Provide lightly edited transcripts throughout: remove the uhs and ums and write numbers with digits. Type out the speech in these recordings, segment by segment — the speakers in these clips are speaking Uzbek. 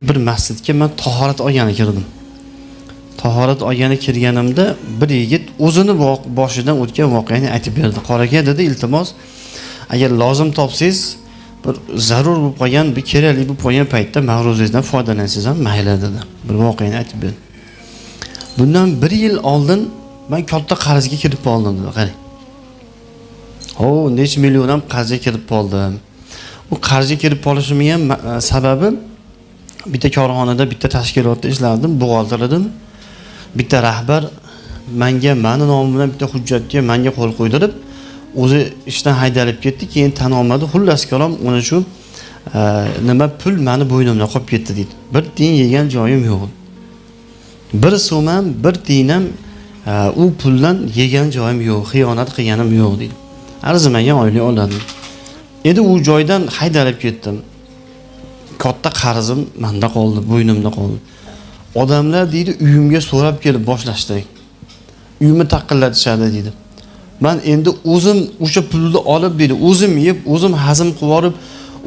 Bir masjidga men tahorat olgani kirdim. Tahorat olgani kirganimda bir yigit o'zini boshidan o'tgan voqeani aytib berdi. Qoraga dedi, iltimos, agar lozim topsangiz, bir zarur bo'lib qolgan, bir kerakli bo'lib qolgan paytda ma'ruzangizdan foydalansangiz ham mayli dedi. Bir voqeani aytib berdi. Bundan 1 yil oldin men katta qarzga kirib qoldim dedi, qarang. Necha million ham qarzga kirib qoldim. Bu qarzga kirib qolishimning ham sababi bitta korxonada, bitta tashkilotda ishlardim, buxgalter edim. Bitta rahbar menga meni nomim bilan bitta hujjatga menga qo'l qo'ydirib, o'zi ishdan haydalib ketdi, keyin tan olmadi. Xullas kalom, uni shu nima pul meni bo'ynimdan qolib ketdi deydi. Bir tiyin yegan joyim yo'q. Bir so'm ham, bir tiyin ham u puldan yegan joyim yo'q, xiyonat qilganim yo'q deydi. Arzimagan oylik oladim. Endi u joydan haydalib ketdim. Katta qarzim menda qoldi, bo'ynimda qoldi. Odamlar deydi, uyimga so'rab kelib boshlashdi. Uyimni taqillatishadi deydi. Men endi o'zim o'sha pulni olib deydi, o'zim yeb, o'zim hazm qilib olib,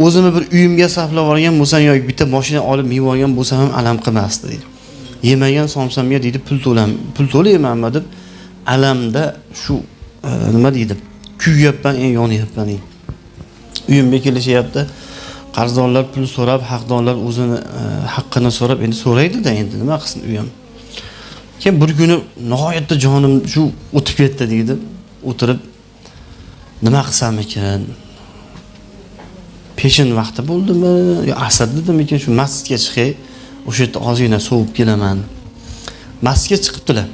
o'zimni bir uyimga saqlab olgan bo'lsam yoki bitta mashina olib minib olgan bo'lsam ham alam qilmasdi deydi. Yemagan somsamga deydi, pul to'laymanmi deb alamda shu nima deydi? Kuyyapman, yonyapman deydi. Uyimga kelishyapti. Qarzdorlar pul so'rab, haqdorlar o'zini haqqini so'rab, endi so'raydi-da, endi nima qilsin u ham. Keyin bir kuni nihoyatda jonim shu o'tib ketdi deydi. O'tirib nima qilsam ekan? Peshin vaqti bo'ldimi yo asr dedimikin, shu masjidga chiqay, o'sha yerda ozgina sovib kelaman. Masjidga chiqibdilar.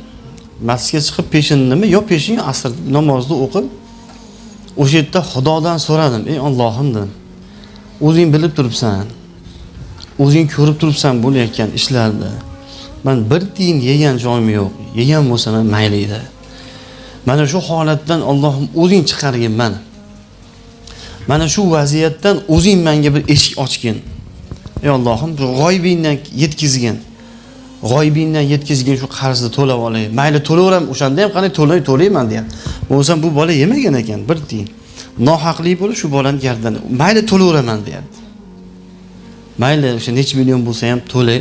Masjidga chiqib peshinnimi yo peshin asr namozni o'qib, o'sha yerda Xudodan so'radim. Ey Allohim dedim. O'zing bilib turibsan. O'zing ko'rib turibsan bo'layotgan ishlarda. Men bir tiyin yegan joyim yo'q. Yegan bo'lsa ham mayli edi. Mana shu holatdan Allohim o'zing chiqargin meni. Mana shu vaziyatdan o'zing menga bir eshik ochgin. Ey Allohim, g'oybingdan yetkizgin. G'oybingdan yetkizgin shu qarzni to'lab olay. Mayli to'laveram, o'shanda ham qani to'layman deyapti. Bo'lsam bu bola yemagan ekan, bir tiyin. Nohaqlik bo'lib shu bolani gardani. Mayli to'laveraman deyapti. Mayli o'sha necha million bo'lsa ham to'lay.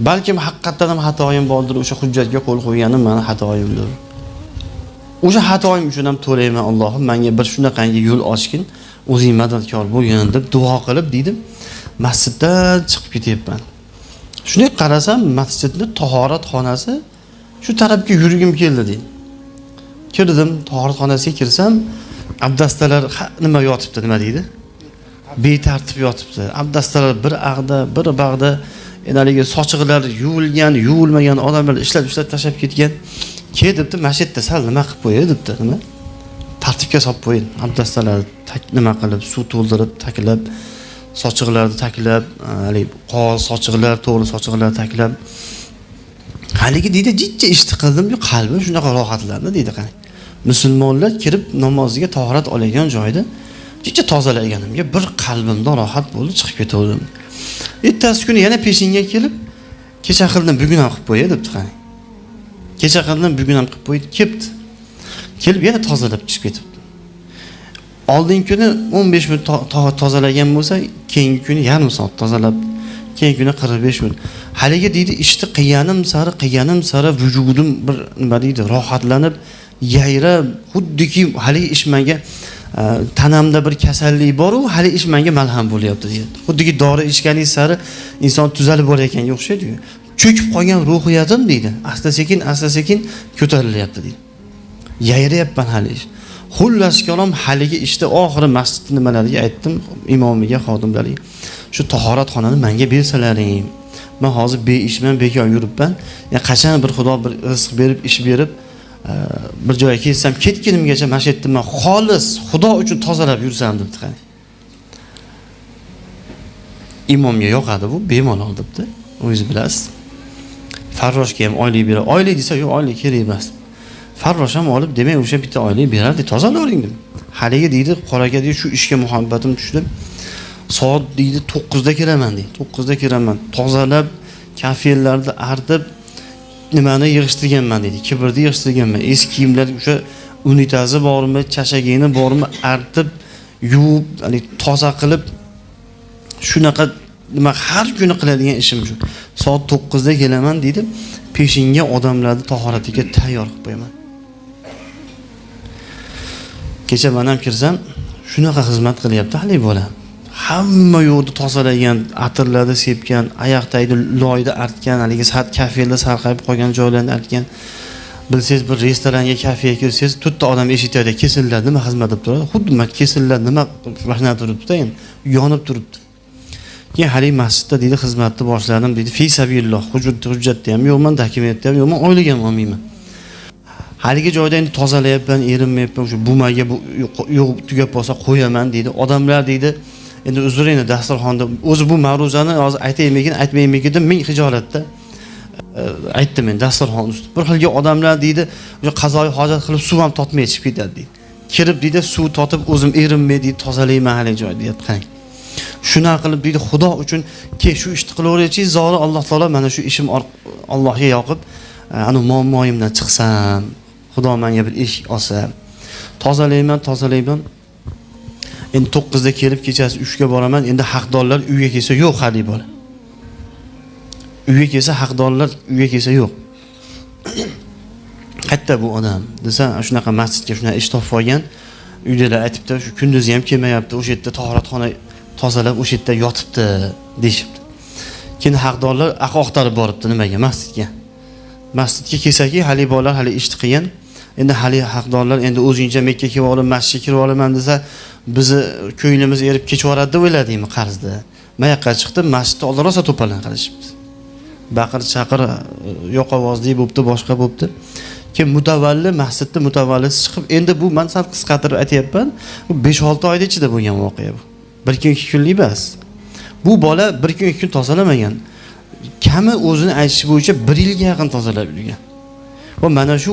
Balkim haqiqatan ham xatoyim bordir, o'sha hujjatga qo'l qo'yganim meni xatoyimdir. O'sha xatoyim uchun ham to'layman, Allohim menga bir shunaqangi yo'l ochgin, o'zing madadkor bo'lgin deb duo qilib dedim. Masjiddan chiqib ketyapman. Shunday qarasam, masjidning tahorat xonasi shu tarafga yurgim keldi deydi. Kirdim, tahoratxonasiga kirsam, abdastalar nima yotibdi, nima deydi? Betartib yotibdi. Abdastalar bir ag'da, bir bag'da, enaligi sochiqlar yuvilgan, yuvilmagan odamlar ishlab tashab ketgan. Debdi, masjidda sal nima qilib qo'yay debdi, nima? Tartibga solib qo'yin. Abdastalar nima qilib, suv to'ldirib, taklab, sochiqlarni taklab, haligi qog'oz sochiqlar, to'g'ri sochiqlar taklab. Haligi deydi, jiddiy ishni qildim, qalbim shunaqa rohatlandi deydi, qani. Musulmonlar kirib namoziga tahorat oladigan joyda jiddiy tozalaganimga bir qalbimda rohat bo'ldi, chiqib ketaverdim. Ertasi kuni yana peshinga kelib, kecha qildim, bugun ham qilib qo'yay debdi, qani. Kecha qildim, bugun ham qilib qo'ydi, kepti. Kelib yana tozalab chiqib ketibdi. Oldingi kuni 15 minut tozalagan bo'lsa, keyingi kuni yarim soat tozalab, keyingi kuni 45 minut. Haligi deydi, ishni qilganim sari vujudim bir nima deydi, rohatlanib, yayrab, xuddiki haligi ish menga tanamda bir kasallik bor-u, hali ish menga malham bo'lyapti deydi. Xuddiki dori ichganing sari inson tuzalib borayotganga o'xshaydi. Cho'kib qolgan ruhiyatim deydi, asta-sekin ko'tarilyapti deydi. Yayrayapman hali ish. Xullas kalom, haligi ishda oxiri masjid nimalariga aytdim, imomiga, xodimlariga. Shu tahorat xonani menga bersalaring. Men hozir beishman, bekor yuribman. Qachon bir Xudo bir rizq berib, ish berib, bir joyga kelsam, ketganimgacha masjidni men xolis Xudo uchun tozalab yursam debdi, qani. Imomga yoqadi bu, bemalol debdi. O'zingiz bilasiz. Farroshga ham oylik beradi. Oylik desa, yo'q, oylik kerak emas. Farrosh ham olib, demak, o'sha bitta oylik beradi, tozalavering dedim. Haligi deydi, qoraga deydi, shu ishga muhabbatim tushdi. Soat deydi 9 da kiraman deydi. 9 da kiraman. Tozalab, kafellarni artib, nimani yig'ishtirganman deydi. Kibrni yig'ishtirganman. Eski kiyimlar o'sha unitazi bormi, chashagini bormi artib, yuvib, toza qilib shunaqa nima har kuni qiladigan ishim shu. Soat 9 da kelaman deydi, peshinga odamlarni tahoratiga tayyor qilib qo'yaman. Kecha men ham kirsam, shunaqa xizmat qilyapti hali bola. Hamma yo'lni tozalagan, atirlarni sepgan, oyoqdagi loyni artgan, haligi sat kafelda sarqayib qolgan joylarni artgan. Bilsangiz bir restoranga, kafega kirsangiz, to'rtta odam eshitadi, kesillar nima xizmat qilib turadi? Xuddi kesillar nima mashina turibdi-da, endi yonib turibdi. Keyin hali masjidda deydi xizmatni boshladim deydi. Fi sabililloh, hujjatda ham yo'qman, dokumentda ham yo'qman, oylik ham olmayman. Haligi joyda endi tozalayapman, erinmayapman, o'sha bumaga yo'q tugab qolsa qo'yaman deydi. Odamlar deydi, endi uzr dasturxonda o'zi bu ma'ruzani hozir aytaymikin, aytmaymikin deb ming hijolatda aytdim men dasturxon ustida. Bir xilga odamlar deydi, o'sha qazoyi hojat qilib suv ham totmay ichib ketadi deydi. Kirib deydi, suv totib o'zim erinmay deydi, tozalayman haligi joyda deydi. Qarang. Shuna qilib deydi, Xudo uchun ke shu ishni qilaveraychi, zori Alloh taolo mana shu ishim Allohga yoqib, ana muammoyimdan chiqsam, Xudo menga bir ish olsa, tozalayman. Endi 9 da kelib kechasi 3 ga boraman. Endi haqdorlar uyga kelsa yo'q hali bola. Uyga kelsa haqdorlar uyga kelsa yo'q. Qayerda bu odam? Desa, shunaqa masjidga shunaqa ish topib olgan. Uydalar aytibdi, shu kunduzi ham kelmayapti, o'sha yerda tahoratxona tozalab o'sha yerda yotibdi deyshibdi. Keyin haqdorlar oqtarib boribdi nimaga? Masjidga. Masjidga kelsaki, hali bolalar hali ishni qilgan. Endi hali haqdorlar endi o'zincha Makka kelib olib, masjidga kirib olaman desa, bizni ko'nglimiz erib kechvoradi deb o'yladingmi qarzda? Mayaqqa chiqdi, masjidda oldi rosa to'palan qilishibdi. Baqir chaqir yo'q ovozli bo'libdi, boshqa bo'libdi. Keyin mutavalli masjidda mutavallisi chiqib, endi bu men sal qisqartirib aytayapman, 5-6 oyda ichida bo'lgan voqea bu. 1 kun 2 kunlik emas. Bu bola 1 kun 2 kun tozalamagan. Kami o'zini aytishi bo'yicha 1 yilga yaqin tozalab yurgan. Va mana shu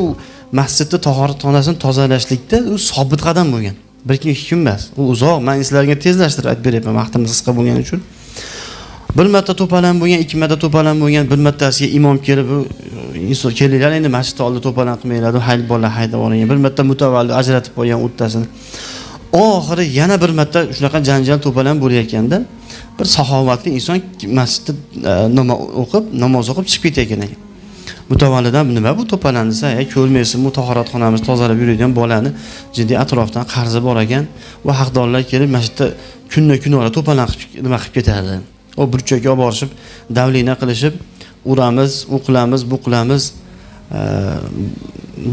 masjidda tahoratxonasini tozalashlikda u sobit qadam bo'lgan. 1 kun 2 kun emas. U uzoq. Men sizlarga tezlashtirib aytib beryapman, vaqtimiz qisqa bo'lgani uchun. Bir marta to'palan bo'lgan, 2 marta to'palan bo'lgan, bir martasiga imom kelib, inson kelinglar, endi masjidda oldi to'palan qilmanglar, hayl bola haydab oling. Bir marta mutavalli ajratib qo'ygan o'ttasini. Oxiri yana bir marta shunaqa janjal to'palan bo'layotganda, bir saxovatli inson masjidda namoz o'qib chiqib ketayotgan ekan. Mutavallidan nima bu to'palan desa, ko'rmaysiz, tahoratxonamiz tozalab yuradigan bolani jiddiy atrofdan qarzi bor ekan va haqdorlar kelib masjidda kunni ora to'palan qilib nima qilib ketadi. O burchakka olib borishib, davlina qilishib, uramiz, u qilamiz, bu qilamiz,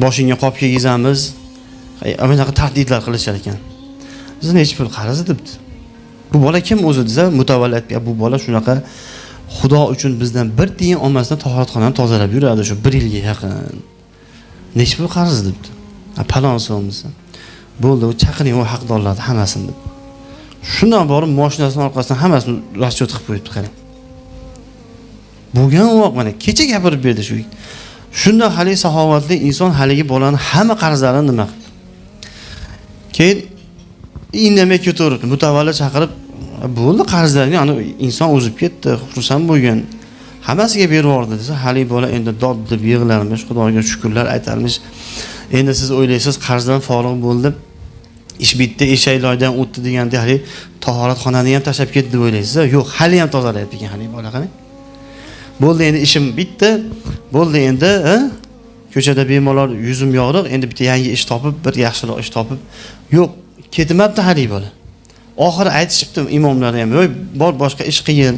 boshingga qop kiygizamiz, anaqa tahdidlar qilishar ekan. Biz hech pul qarz debdi. Bu bola kim o'zi desa, mutavalli aytdi, bu bola shunaqa Xudo uchun bizdan bir tiyin olmasdan tahoratxonani tozalab yuradi shu 1 yilga yaqin. Nech pul qarz debdi. Palon so'm desa. Bo'ldi, chaqiring u haqdorlarni hammasini deb. Shundan borib mashinasining orqasidan hammasini raschot qilib qo'yibdi, qarang. Bo'lgan voqea mana kecha gapirib berdi shu. Shunda hali saxovatli inson haligi bolani hamma qarzlarini nima qildi. Keyin indamay ketaverdi, mutavalli chaqirib, bo'ldi qarzlarni, ana inson o'zib ketdi, xursand bo'lgan. Hammasiga berib yubordi desa, hali bola endi dod deb yig'larmish, Xudoga shukrlar aytarmish. Endi siz o'ylaysiz, qarzdan forig' bo'ldi. Ish bitdi, eshaklardan o'tdi deganda hali tahoratxonani ham tashlab ketdi deb o'ylaysiz. Yo'q, hali ham tozalayapti ekan hali bola qarang. Bo'ldi, endi ishim bitdi. Bo'ldi endi, ko'chada bemalol yuzim yog'riq, endi bitta yangi ish topib, bir yaxshiroq ish topib, yo'q, ketmabdi hali bola. Oxiri aytishibdi imomlar ham, "Voy, bor boshqa ish qiyin.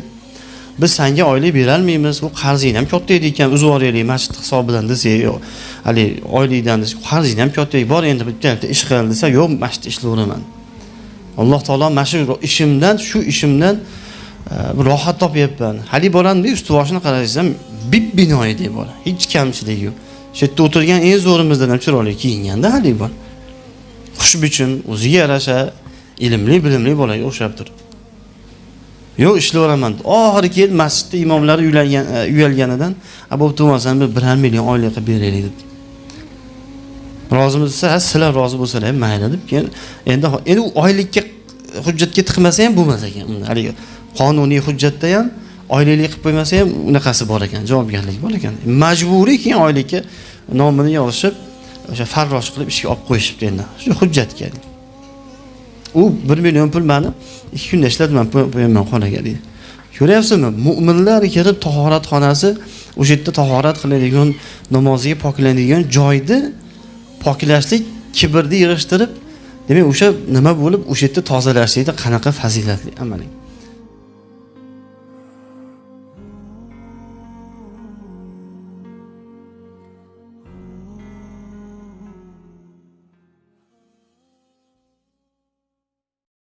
Biz senga oylik bera olmaymiz. U qarzing ham katta edi ekan, uzib yuboraylik masjid hisobidan" desa, yo'q, hali oylikdan desa, qarzing ham katta edi. Bor endi bitta ish qil desa, yo'q, masjid ishlayveraman. Alloh taolo mana shu ishimdan bir rohat topyapman. Hali bolani usti-boshini qarasam, bino edi bola. Hech kamchilik yo'q. Shu yerda o'tirgan eng zo'rimizdan ham chiroyli kiyinganda hali bola. Xushbichim, o'ziga yarasha ilmli, bilimli bolaga o'xshab turibdi. Yo'q, ishlayveraman. Oxiri kelib masjidda imomlar uyalganidan, "Bo'p turmasan, 1 million oylik qilib beraylik" dedi. Rozimi desa, sizlar rozi bo'lsalar ham mayli deb, keyin endi u oylikka hujjatga tiqmasa ham bo'lmas ekan. Hali qonuniy hujjatda ham oylik qilib qo'ymasa ham unaqasi bor ekan, javobgarlik bor ekan. Majburiy keyin oylikka nomini yozishib, o'sha farrosh qilib ishga olib qo'yishibdi endi. Shu hujjatga. U 1 million pul meni 2 kunda ishladim, men qo'yaman xonaga deydi. Ko'ryapsizmi? Mu'minlar kirib tahoratxonasi, o'sha yerda tahorat qiladigan, namoziga poklanadigan joyni poklashlik kibrni yig'ishtirib, demak o'sha nima bo'lib, o'sha yerda tozalashlikda qanaqa fazilatli amaling.